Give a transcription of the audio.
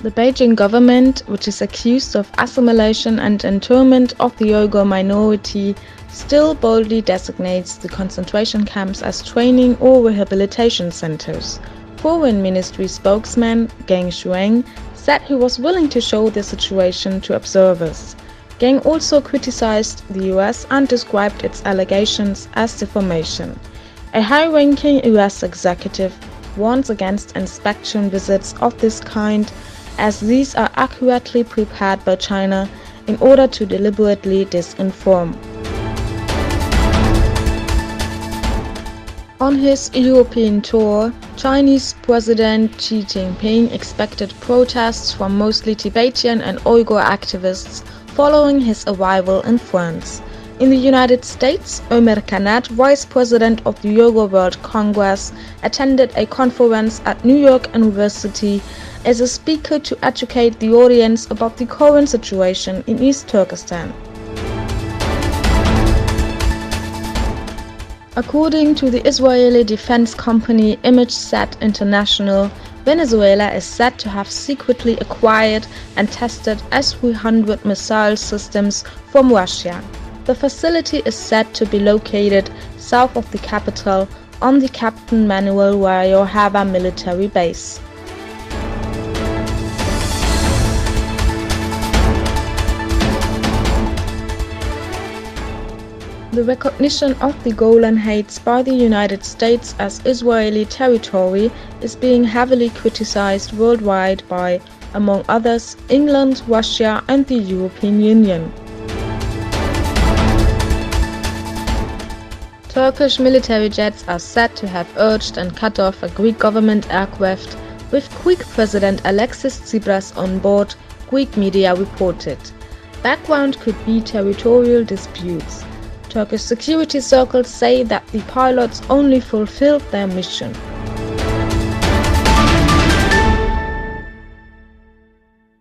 The Beijing government, which is accused of assimilation and internment of the Uyghur minority, still boldly designates the concentration camps as training or rehabilitation centers. Foreign Ministry spokesman Geng Shuang said he was willing to show the situation to observers. Geng also criticized the US and described its allegations as defamation. A high-ranking US executive warns against inspection visits of this kind, as these are accurately prepared by China in order to deliberately disinform. On his European tour, Chinese President Xi Jinping expected protests from mostly Tibetan and Uyghur activists following his arrival in France. In the United States, Omer Kanat, Vice President of the Uyghur World Congress, attended a conference at New York University as a speaker to educate the audience about the current situation in East Turkestan. According to the Israeli defense company ImageSat International, Venezuela is said to have secretly acquired and tested S-300 missile systems from Russia. The facility is said to be located south of the capital on the Captain Manuel Rayojava military base. The recognition of the Golan Heights by the United States as Israeli territory is being heavily criticized worldwide by, among others, England, Russia, and the European Union. Turkish military jets are said to have urged and cut off a Greek government aircraft with Greek President Alexis Tsipras on board, Greek media reported. Background could be territorial disputes. Turkish security circles say that the pilots only fulfilled their mission.